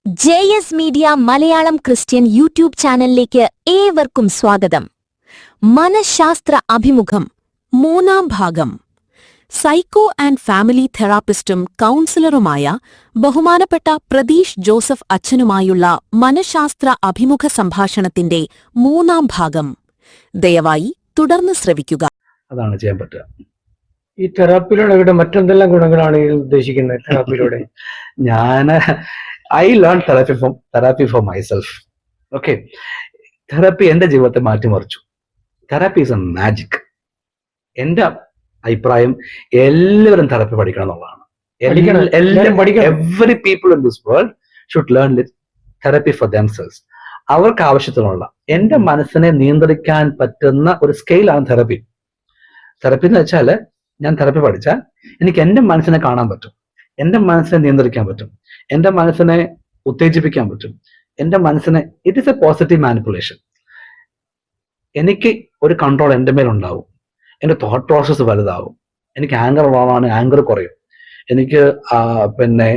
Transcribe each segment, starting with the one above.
JS media Malayalam Christian YouTube ചാനലിലേക്ക് ഏവർക്കും സ്വാഗതം. മനഃശാസ്ത്ര അഭിമുഖം മൂന്നാം ഭാഗം. സൈക്കോ ആൻഡ് ഫാമിലി തെറാപ്പിസ്റ്റും കൗൺസിലറുമായ ബഹുമാനപ്പെട്ട പ്രതീഷ് ജോസഫ് അച്ഛനുമായുള്ള മനഃശാസ്ത്ര അഭിമുഖ സംഭാഷണത്തിന്റെ മൂന്നാം ഭാഗം. ദയവായി തുടർന്ന് ശ്രവിക്കുക. അതാണ് ചെയ്യാൻ പറ്റുക. ഈ തെറാപ്പിയിലൂടെ മറ്റെന്തെല്ലാം ഗുണങ്ങളാണ് ഉദ്ദേശിക്കുന്നത്? തെറാപ്പിയിലൂടെ I learned therapy for myself. Okay. Therapy എന്റെ ജീവിതത്തെ മാറ്റിമറിച്ചു. Therapy is A magic. എന്റെ അഭിപ്രായം എല്ലാവരും തെറാപ്പി പഠിക്കണം എന്നുള്ളതാണ്. Every people in this world should learn therapy four themselves. അവർക്ക് ആവശ്യത്തിനുള്ള എന്റെ മനസ്സിനെ നിയന്ത്രിക്കാൻ പറ്റുന്ന ഒരു സ്കെയിലാണ് തെറാപ്പി. തെറാപ്പി എന്ന് വെച്ചാല് ഞാൻ തെറാപ്പി പഠിച്ചാൽ എനിക്ക് എന്റെ മനസ്സിനെ കാണാൻ പറ്റും, എന്റെ മനസ്സിനെ നിയന്ത്രിക്കാൻ പറ്റും, എന്റെ മനസ്സിനെ ഉത്തേജിപ്പിക്കാൻ പറ്റും, എന്റെ മനസ്സിനെ it is A positive manipulation. എനിക്ക് ഒരു കൺട്രോൾ എന്റെ മേലുണ്ടാവും, എന്റെ തോട്ട് പ്രോസസ്സ് വലുതാവും. എനിക്ക് ആങ്കർ ഉള്ളതാണ്, ആങ്കർ കുറയും. എനിക്ക്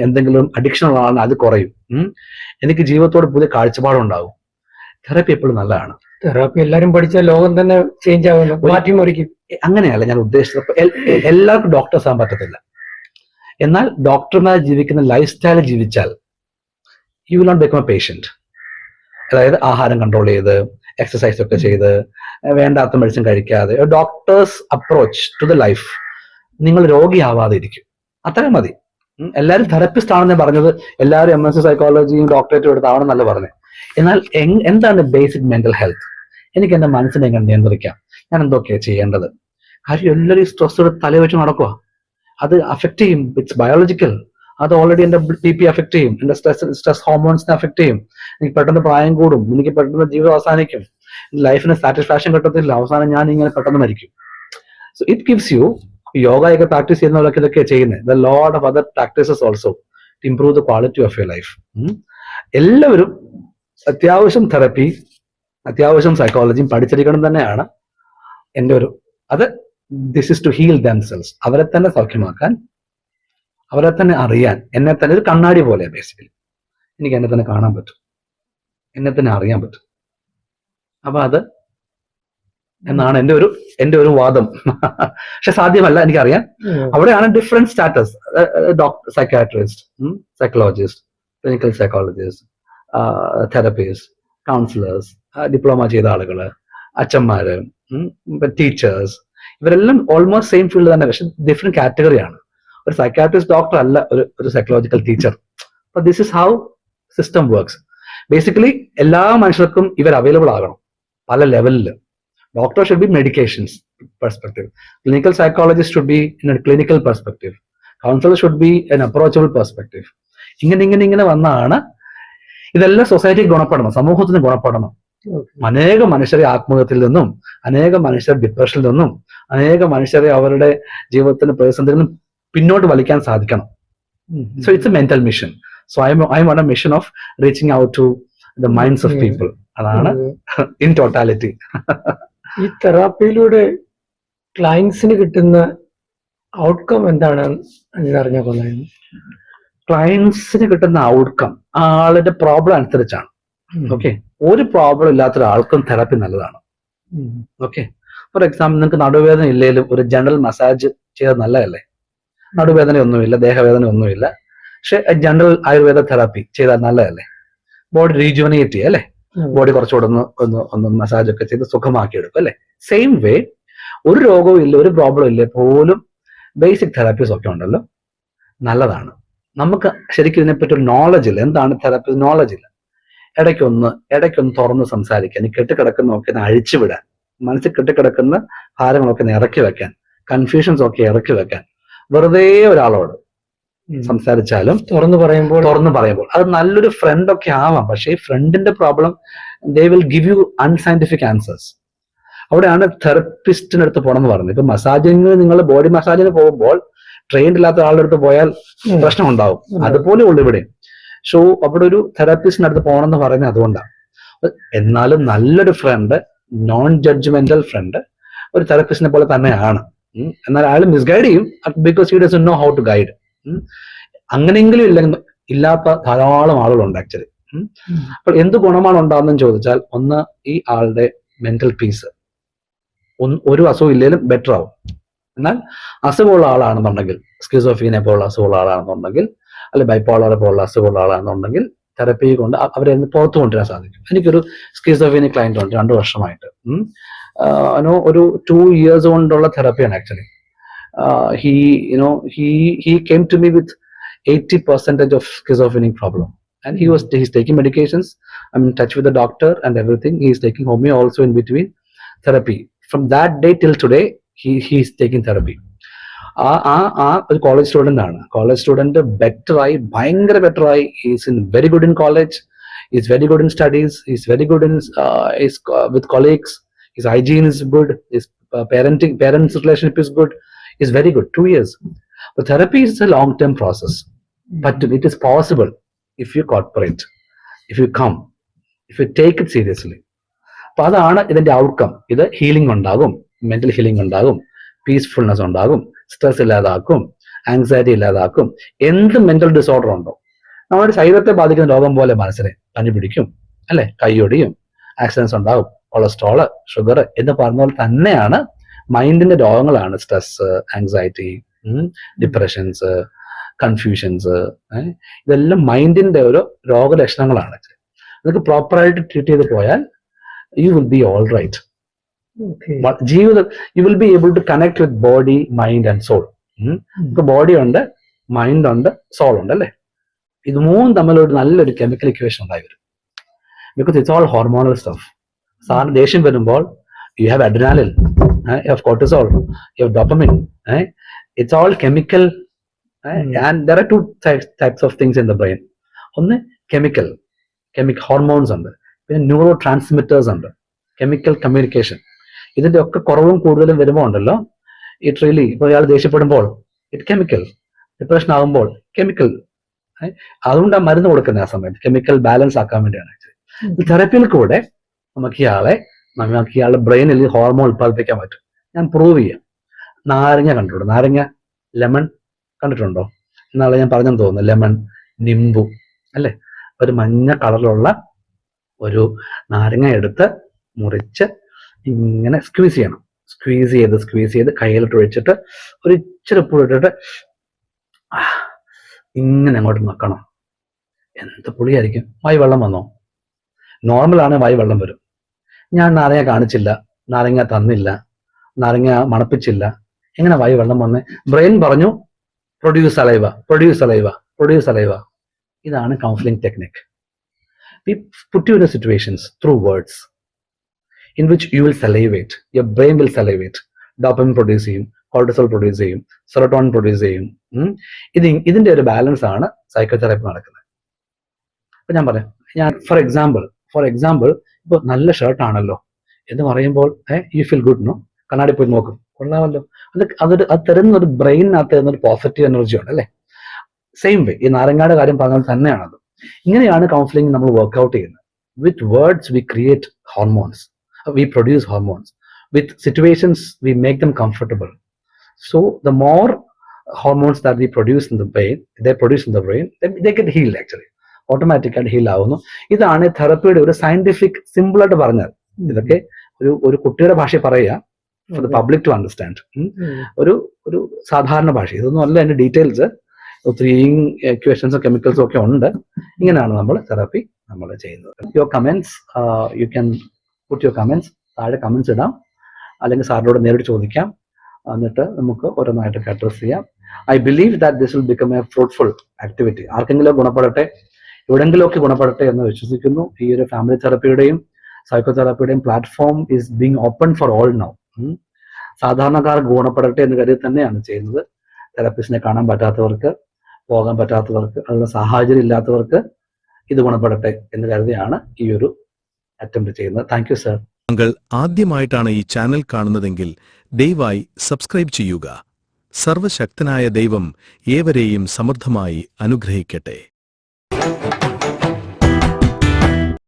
എന്തെങ്കിലും അഡിക്ഷൻ ഉള്ളതാണ്, അത് കുറയും. എനിക്ക് ജീവിതത്തോട് പുതിയ കാഴ്ചപ്പാടുണ്ടാവും. തെറാപ്പി എപ്പോഴും നല്ലതാണ്. തെറാപ്പി എല്ലാരും പഠിച്ചാൽ ലോകം തന്നെ ചേഞ്ച് ആവുന്നു, മാറ്റിമറിക്കും. അങ്ങനെയല്ല ഞാൻ ഉദ്ദേശിച്ചത്. എല്ലാവർക്കും ഡോക്ടേഴ്സ് ആകാൻ പറ്റത്തില്ല. എന്നാൽ ഡോക്ടർമാർ ജീവിക്കുന്ന ലൈഫ് സ്റ്റൈൽ ജീവിച്ചാൽ you will not become a patient. അതായത് ആഹാരം കൺട്രോൾ ചെയ്ത്, എക്സസൈസ് ഒക്കെ ചെയ്ത്, വേണ്ടാത്ത മെഡിസിൻ കഴിക്കാതെ, doctors approach to the life. നിങ്ങൾ രോഗിയാവാതെ ഇരിക്കും, അത്രയും മതി. എല്ലാവരും തെറപ്പിസ്റ്റ് ആണെന്ന് പറഞ്ഞത്, എല്ലാവരും MSc സൈക്കോളജിയും ഡോക്ടറേറ്റും എടുത്താവണമെന്നല്ല പറഞ്ഞത്. എന്നാൽ എന്താണ് ബേസിക് മെന്റൽ ഹെൽത്ത്? എനിക്ക് എന്റെ മനസ്സിനെ എങ്ങനെ നിയന്ത്രിക്കാം, ഞാൻ എന്തൊക്കെയാണ് ചെയ്യേണ്ടത്? കാര്യം എല്ലാവരും സ്ട്രെസ് എടുത്ത് തലവെച്ച് നടക്കുക. അത് അഫക്ട് ചെയ്യും. It's biological. അത് ഓൾറെഡി എന്റെ BP അഫക്ട് ചെയ്യും, എന്റെ സ്ട്രെസ് ഹോർമോൺസിനെ അഫക്ട് ചെയ്യും. എനിക്ക് പെട്ടെന്ന് പ്രായം കൂടും, എനിക്ക് പെട്ടെന്ന് ജീവിതം അവസാനിക്കും, ലൈഫിന് സാറ്റിസ്ഫാക്ഷൻ കിട്ടത്തില്ല, അവസാനം ഞാൻ ഇങ്ങനെ പെട്ടെന്ന് മരിക്കും. സോ ഇറ്റ് ഗിവ്സ് യു, യോഗയൊക്കെ പ്രാക്ടീസ് ചെയ്യുന്നവരൊക്കെ ഇതൊക്കെ ചെയ്യുന്നത്. The lot of other practices also to improve the quality of your life. എല്ലാവരും അത്യാവശ്യം തെറപ്പി, അത്യാവശ്യം സൈക്കോളജിയും പഠിച്ചിരിക്കണം തന്നെയാണ് എൻ്റെ ഒരു അത്. This is to heal themselves. അവരെ തന്നെ സൗഖ്യമാക്കാൻ, അവരെ തന്നെ അറിയാൻ, എന്നെ തന്നെ ഒരു കണ്ണാടി പോലെ ബേസിക്കലി എനിക്ക് എന്നെ തന്നെ കാണാൻ പറ്റും, എന്നെ തന്നെ അറിയാൻ പറ്റും. അപ്പൊ അത് എന്നാണ് എൻ്റെ ഒരു വാദം. പക്ഷെ സാധ്യമല്ല, എനിക്കറിയാം. അവിടെയാണ് different status. Doctor, psychiatrist, psychologist, clinical psychologist, therapist, counsellors, diploma ചെയ്ത ആളുകള്, അച്ഛന്മാര്, ടീച്ചേഴ്സ്, ഇവരെല്ലാം ഓൾമോസ്റ്റ് സെയിം ഫീൽഡ് തന്നെ, പക്ഷെ ഡിഫറെന്റ് കാറ്റഗറിയാണ്. ഒരു സൈക്കാട്രിസ്റ്റ് ഡോക്ടർ അല്ല ഒരു സൈക്കോളജിക്കൽ ടീച്ചർ. അപ്പൊ this is how system works. Basically എല്ലാ മനുഷ്യർക്കും ഇവർ അവൈലബിൾ ആകണം പല ലെവലിൽ. Doctor should be medications perspective, clinical psychologist should be in a clinical perspective, counsellor should be an approachable perspective. ഇങ്ങനെ വന്നാണ് ഇതെല്ലാം സൊസൈറ്റിക്ക് ഗുണപ്പെടണം, സമൂഹത്തിന് ഗുണപ്പെടണം. അനേകം മനുഷ്യരെ ആത്മഹത്യയിൽ നിന്നും, അനേകം മനുഷ്യർ ഡിപ്രഷനിൽ നിന്നും, അനേകം മനുഷ്യരെ അവരുടെ ജീവിതത്തിന്റെ പ്രതിസന്ധിയിൽ നിന്നും പിന്നോട്ട് വലിക്കാൻ സാധിക്കണം. So it's a mental mission. So I am on a mission of reaching out to the minds of people. അതാണ് ഇൻ ടോട്ടാലിറ്റി. ഈ തെറാപ്പിയിലൂടെ ക്ലയൻസിന് കിട്ടുന്ന ഔട്ട്കം എന്താണ് അറിഞ്ഞാൽ കൊള്ളായിരുന്നു. ക്ലയൻസിന് കിട്ടുന്ന ഔട്ട്കം ആളുടെ പ്രോബ്ലം അനുസരിച്ചാണ്. ഓക്കെ, ഒരു പ്രോബ്ലം ഇല്ലാത്ത ഒരാൾക്കും തെറാപ്പി നല്ലതാണ്. ഓക്കെ, ഫോർ എക്സാമ്പിൾ, നിങ്ങൾക്ക് നടുവേദന ഇല്ലെങ്കിലും ഒരു ജനറൽ മസാജ് ചെയ്തത് നല്ലതല്ലേ? നടുവേദന ഒന്നുമില്ല, ദേഹവേദന ഒന്നുമില്ല, പക്ഷെ ജനറൽ ആയുർവേദ തെറാപ്പി ചെയ്താൽ നല്ലതല്ലേ? ബോഡി റീജുവനേറ്റ് ചെയ്യുക അല്ലേ? ബോഡി കുറച്ചുകൂടെ ഒന്ന് മസാജ് ഒക്കെ ചെയ്ത് സുഖമാക്കി എടുക്കും അല്ലേ? സെയിം വേ, ഒരു രോഗവും ഇല്ല, ഒരു പ്രോബ്ലം ഇല്ല പോലും ബേസിക് തെറാപ്പീസ് ഒക്കെ ഉണ്ടല്ലോ, നല്ലതാണ്. നമുക്ക് ശരിക്കും ഇതിനെപ്പറ്റി ഒരു നോളജ് ഇല്ല. എന്താണ് തെറാപ്പി? നോളജ് ഇല്ല. ഇടയ്ക്കൊന്ന് തുറന്ന് സംസാരിക്കാൻ, ഈ കെട്ടിക്കിടക്കുന്നൊക്കെ അഴിച്ചുവിടാൻ, മനസ്സിൽ കെട്ടിക്കിടക്കുന്ന ഭാരങ്ങളൊക്കെ ഇറക്കി വെക്കാൻ, കൺഫ്യൂഷൻസ് ഒക്കെ ഇറക്കി വെക്കാൻ, വെറുതെ ഒരാളോട് സംസാരിച്ചാലും തുറന്നു പറയുമ്പോൾ അത് നല്ലൊരു ഫ്രണ്ട് ഒക്കെ ആവാം. പക്ഷേ ഈ ഫ്രണ്ടിന്റെ problem they will give you unscientific answers. അവിടെയാണ് തെറപ്പിസ്റ്റിന്റെ അടുത്ത് പോകണമെന്ന് പറഞ്ഞത്. ഇപ്പൊ മസാജിങ്, നിങ്ങൾ ബോഡി മസാജിന് പോകുമ്പോൾ ട്രെയിൻഡ് ഇല്ലാത്ത ഒരാളുടെ അടുത്ത് പോയാൽ പ്രശ്നം ഉണ്ടാവും. അതുപോലെ ഉള്ളു ഇവിടെ. സോ അവിടെ ഒരു തെറാപ്പിസ്റ്റിന്റെ അടുത്ത് പോകണമെന്ന് പറയുന്നത് അതുകൊണ്ടാണ്. എന്നാലും നല്ലൊരു ഫ്രണ്ട്, നോൺ ജഡ്ജ്മെന്റൽ ഫ്രണ്ട് ഒരു തെറാപ്പിസ്റ്റിനെ പോലെ തന്നെയാണ്. എന്നാൽ അയാൾ മിസ്ഗൈഡ് ചെയ്യും, because he doesn't know how to guide. അങ്ങനെയെങ്കിലും ഇല്ലെങ്കിൽ ഇല്ലാത്ത ധാരാളം ആളുകളുണ്ട് ആക്ച്വലി. അപ്പോൾ എന്ത് ഗുണമാണ് ഉണ്ടാകുന്നതെന്ന് ചോദിച്ചാൽ, ഒന്ന് ഈ ആളുടെ മെന്റൽ പീസ്, ഒരു അസുഖം ഇല്ലെങ്കിലും ബെറ്റർ ആവും. എന്നാൽ അസുഖമുള്ള ആളാണെന്നുണ്ടെങ്കിൽ, സ്കിസോഫീനെ പോലുള്ള അസുഖമുള്ള ആളാണെന്നുണ്ടെങ്കിൽ, അല്ലെങ്കിൽ ബൈപ്പോളറെ പോലുള്ള അസുഖമുള്ള ആളാണെന്നുണ്ടെങ്കിൽ, തെറപ്പി കൊണ്ട് അവരെ പുറത്തു കൊണ്ടുവരാൻ സാധിക്കും. എനിക്കൊരു സ്കിസോഫീനിക് ക്ലയന്റ് ഉണ്ട് 2 വർഷമായിട്ട്. ഒരു 2 years കൊണ്ടുള്ള തെറപ്പിയാണ് actually. he came to me with 80% of schizophrenic problem, and he's taking medications. I'm in touch with the doctor and everything. He's taking homeo also in between therapy. From that day till today, he's taking therapy. ഒരു college student ആണ്. College student better ആയി, ഭയങ്കര better ആയി. Is in very good in college, is very good in studies, is very good in with colleagues, his hygiene is good, his parents relationship is good, is very good. 2 years. But therapy is a long term process, but it is possible if you cooperate, if you come, if you take it seriously. അപ്പൊ അതാണ് ഇതിന്റെ outcome. ഇത് healing ഉണ്ടാകും, mental healing ഉണ്ടാകും, peacefulness ഉണ്ടാകും, stress ഇല്ലാതാക്കും, anxiety ഇല്ലാതാക്കും. എന്ത് മെന്റൽ ഡിസോർഡർ ഉണ്ടോ, നമ്മുടെ ശരീരത്തെ ബാധിക്കുന്ന രോഗം പോലെ മനസ്സിനെ പനി പിടിക്കും, അല്ലെ, കൈയൊടിയും, ആക്സിഡൻസ് ഉണ്ടാകും, കൊളസ്ട്രോള്, ഷുഗർ എന്ന് പറഞ്ഞ പോലെ തന്നെയാണ് മൈൻഡിന്റെ രോഗങ്ങളാണ് സ്ട്രെസ്, ആങ്സൈറ്റി, ഡിപ്രഷൻസ്, കൺഫ്യൂഷൻസ്. ഇതെല്ലാം മൈൻഡിന്റെ ഒരു രോഗലക്ഷണങ്ങളാണ്. ഇതൊക്കെ പ്രോപ്പറായിട്ട് ട്രീറ്റ് ചെയ്ത് പോയാൽ you will be all right. ജീവിതം you will be able to connect with body, mind and soul. Body ഉണ്ട്, മൈൻഡ് ഉണ്ട്, സോൾ ഉണ്ട്, അല്ലേ? ഇത് മൂന്നും തമ്മിലൊരു നല്ലൊരു കെമിക്കൽ ഇക്വേഷൻ ഉണ്ടായി വരും. Because it's all hormonal stuff. സാറിന് ദേഷ്യം വരുമ്പോൾ you have adrenaline, you have cortisol, you have dopamine. It's all chemical, and there are 2 types of things in the brain. ഒന്ന് chemical hormones ഉണ്ട്, പിന്നെ ന്യൂറോ ട്രാൻസ്മിറ്റേഴ്സ് ഉണ്ട്, chemical communication. ഇതിന്റെ ഒക്കെ കുറവും കൂടുതലും വരുമ്പോൾ ഉണ്ടല്ലോ, ഇറ്റ് റിയലി, ഇപ്പൊ ഇയാൾ ദേഷ്യപ്പെടുമ്പോൾ ഇറ്റ് കെമിക്കൽ, ഡിപ്രഷൻ ആകുമ്പോൾ കെമിക്കൽ. അതുകൊണ്ട് ആ മരുന്ന് കൊടുക്കുന്നത് ആ സമയത്ത് കെമിക്കൽ ബാലൻസ് ആക്കാൻ വേണ്ടിയാണ്. തെറപ്പിയിൽ കൂടെ നമുക്ക് ഇയാളുടെ ബ്രെയിനിൽ ഹോർമോൺ ഉത്പാദിപ്പിക്കാൻ പറ്റും. ഞാൻ പ്രൂവ് ചെയ്യാം. നാരങ്ങ കണ്ടിട്ടുണ്ടോ? നാരങ്ങ, ലെമൺ കണ്ടിട്ടുണ്ടോ? എന്നാളെ ഞാൻ പറഞ്ഞെന്ന് തോന്നുന്നു. ലെമൺ, നിംബു, അല്ലെ? ഒരു മഞ്ഞ കളറിലുള്ള ഒരു നാരങ്ങ എടുത്ത് മുറിച്ച് ഇങ്ങനെ സ്ക്വീസ് ചെയ്യണം. സ്ക്വീസ് ചെയ്ത് കയ്യിലിട്ട് ഒഴിച്ചിട്ട് ഒരു ഇച്ചിരി ഉപ്പ് ഇട്ടിട്ട് ഇങ്ങനെ അങ്ങോട്ട് നക്കണം. എന്ത് പുളിയായിരിക്കും. വായി വെള്ളം വന്നോ? നോർമലാണ്, വായി വെള്ളം വരും. ഞാൻ നാരങ്ങ കാണിച്ചില്ല, നാരങ്ങ തന്നില്ല, നാരങ്ങ മണപ്പിച്ചില്ല, എങ്ങനെ വായി വെള്ളം വന്നേ? ബ്രെയിൻ പറഞ്ഞു പ്രൊഡ്യൂസ് സലൈവ. ഇതാണ് counselling technique. We put you in a situations through words in which you will salivate. Your brain will salivate. Dopamine produce ചെയ്യും, cortisol produce ചെയ്യും, serotonin produce ചെയ്യും. ഇതിന്റെ ഒരു ബാലൻസ് ആണ് സൈക്കോതെറാപ്പി നടക്കുന്നത്. അപ്പൊ ഞാൻ പറയാം, ഫോർ എക്സാമ്പിൾ ഇപ്പൊ നല്ല ഷർട്ട് ആണല്ലോ എന്ന് പറയുമ്പോൾ യു ഫീൽ ഗുഡ്, നോ? കണ്ണാടി പോയി നോക്കും, കൊള്ളാമല്ലോ. അത് തരുന്ന ഒരു ബ്രെയിനകത്ത് തരുന്നൊരു പോസിറ്റീവ് എനർജി ഉണ്ട്, അല്ലെ? സെയിം വേ ഈ നാരങ്ങയുടെ കാര്യം പറഞ്ഞാൽ തന്നെയാണത്. ഇങ്ങനെയാണ് കൗൺസിലിംഗ് നമ്മൾ വർക്ക്ഔട്ട് ചെയ്യുന്നത്. With words we create hormones, we produce hormones. With situations we make them comfortable. So the more hormones that we produce in the brain, they get healed actually. ഓട്ടോമാറ്റിക്കായിട്ട് heal ആവുന്നു. ഇതാണ് തെറപ്പിയുടെ ഒരു scientific, simple ആയിട്ട് പറഞ്ഞാൽ. ഇതൊക്കെ ഒരു കുട്ടിയുടെ ഭാഷ പറയുക, for the public to understand. ഒരു സാധാരണ ഭാഷ. ഇതൊന്നും അല്ല അതിന്റെ ഡീറ്റെയിൽസ്. ഒത്തിരി ഇക്വേഷൻസും കെമിക്കൽസും ഒക്കെ ഉണ്ട്. ഇങ്ങനെയാണ് നമ്മൾ തെറാപ്പി ചെയ്യുന്നത്. Your comments, you can put your comments. താഴെ കമന്റ്സ് ഇടാം, അല്ലെങ്കിൽ സാറിനോട് നേരിട്ട് ചോദിക്കാം. എന്നിട്ട് നമുക്ക് ഓരോന്നായിട്ട് അഡ്രസ് ചെയ്യാം. I believe that this will become a fruitful activity. ആർക്കെങ്കിലും ഗുണപ്പെടട്ടെ, എവിടെങ്കിലുമൊക്കെ ഗുണപ്പെടട്ടെ എന്ന് വിശ്വസിക്കുന്നു. ഈ ഒരു ഫാമിലി തെറപ്പിയുടെയും സൈക്കോതെറാപ്പിയുടെയും platform is being open for all now. സാധാരണക്കാർക്ക് ഗുണപ്പെടട്ടെ എന്ന് കരുതി തന്നെയാണ് ചെയ്യുന്നത്. തെറാപ്പിസ്റ്റിനെ കാണാൻ പറ്റാത്തവർക്ക്, പോകാൻ പറ്റാത്തവർക്ക്, അതിനുള്ള സാഹചര്യം ഇല്ലാത്തവർക്ക് ഇത് ഗുണപ്പെടട്ടെ എന്ന് കരുതിയാണ് ഈ ഒരു അറ്റംപ്റ്റ് ചെയ്യുന്നത്. Thank you sir. താങ്കൾ ആദ്യമായിട്ടാണ് ഈ ചാനൽ കാണുന്നതെങ്കിൽ ദയവായി സബ്സ്ക്രൈബ് ചെയ്യുക. സർവശക്തനായ ദൈവം ഏവരെയും സമൃദ്ധമായി അനുഗ്രഹിക്കട്ടെ.